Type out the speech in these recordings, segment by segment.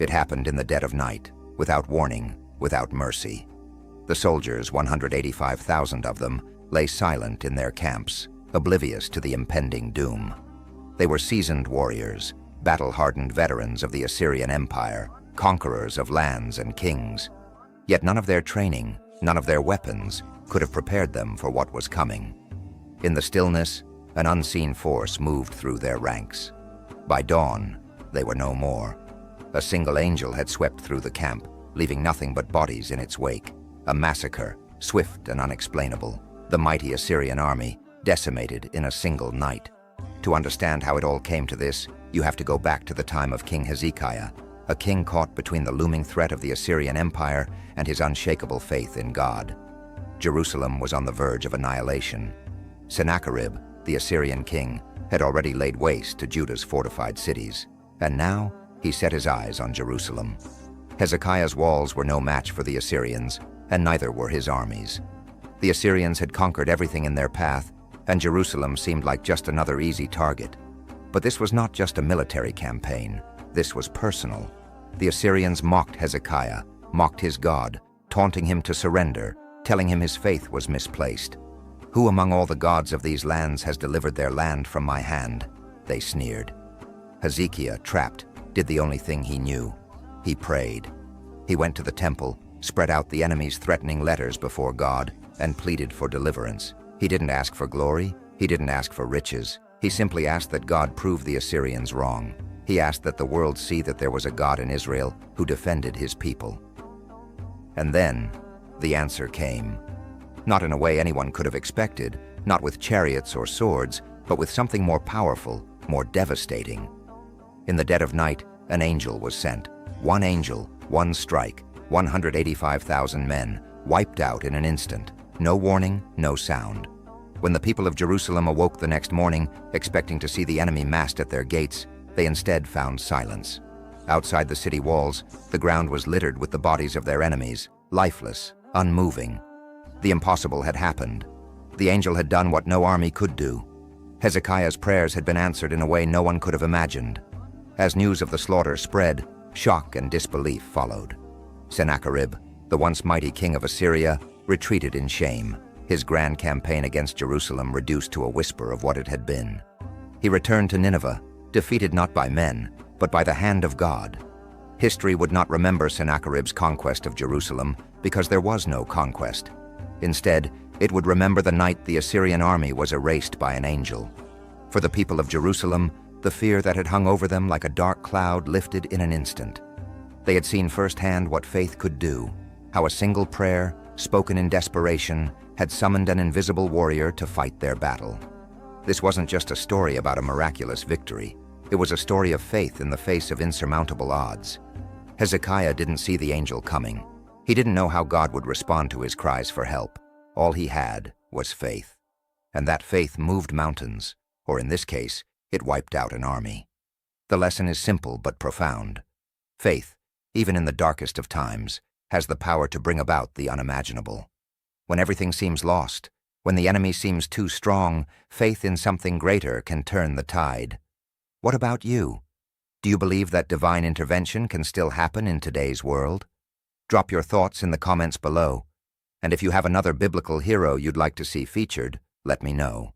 It happened in the dead of night, without warning, without mercy. The soldiers, 185,000 of them, lay silent in their camps, oblivious to the impending doom. They were seasoned warriors, battle-hardened veterans of the Assyrian Empire, conquerors of lands and kings. Yet none of their training, none of their weapons, could have prepared them for what was coming. In the stillness, an unseen force moved through their ranks. By dawn, they were no more. A single angel had swept through the camp, leaving nothing but bodies in its wake. A massacre, swift and unexplainable. The mighty Assyrian army, decimated in a single night. To understand how it all came to this, you have to go back to the time of King Hezekiah, a king caught between the looming threat of the Assyrian Empire and his unshakable faith in God. Jerusalem was on the verge of annihilation. Sennacherib, the Assyrian king, had already laid waste to Judah's fortified cities, and now he set his eyes on Jerusalem. Hezekiah's walls were no match for the Assyrians, and neither were his armies. The Assyrians had conquered everything in their path, and Jerusalem seemed like just another easy target. But this was not just a military campaign. This was personal. The Assyrians mocked Hezekiah, mocked his God, taunting him to surrender, telling him his faith was misplaced. "Who among all the gods of these lands has delivered their land from my hand?" they sneered. Hezekiah, trapped, did the only thing he knew. He prayed. He went to the temple, spread out the enemy's threatening letters before God, and pleaded for deliverance. He didn't ask for glory. He didn't ask for riches. He simply asked that God prove the Assyrians wrong. He asked that the world see that there was a God in Israel who defended his people. And then, the answer came. Not in a way anyone could have expected, not with chariots or swords, but with something more powerful, more devastating. In the dead of night, an angel was sent. One angel, one strike, 185,000 men, wiped out in an instant. No warning, no sound. When the people of Jerusalem awoke the next morning, expecting to see the enemy massed at their gates, they instead found silence. Outside the city walls, the ground was littered with the bodies of their enemies, lifeless, unmoving. The impossible had happened. The angel had done what no army could do. Hezekiah's prayers had been answered in a way no one could have imagined. As news of the slaughter spread, shock and disbelief followed. Sennacherib, the once mighty king of Assyria, retreated in shame, his grand campaign against Jerusalem reduced to a whisper of what it had been. He returned to Nineveh, defeated not by men, but by the hand of God. History would not remember Sennacherib's conquest of Jerusalem because there was no conquest. Instead, it would remember the night the Assyrian army was erased by an angel. For the people of Jerusalem, the fear that had hung over them like a dark cloud lifted in an instant. They had seen firsthand what faith could do, how a single prayer, spoken in desperation, had summoned an invisible warrior to fight their battle. This wasn't just a story about a miraculous victory. It was a story of faith in the face of insurmountable odds. Hezekiah didn't see the angel coming. He didn't know how God would respond to his cries for help. All he had was faith. And that faith moved mountains, or in this case, it wiped out an army. The lesson is simple but profound. Faith, even in the darkest of times, has the power to bring about the unimaginable. When everything seems lost, when the enemy seems too strong, faith in something greater can turn the tide. What about you? Do you believe that divine intervention can still happen in today's world? Drop your thoughts in the comments below. And if you have another biblical hero you'd like to see featured, let me know.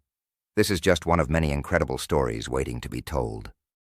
This is just one of many incredible stories waiting to be told.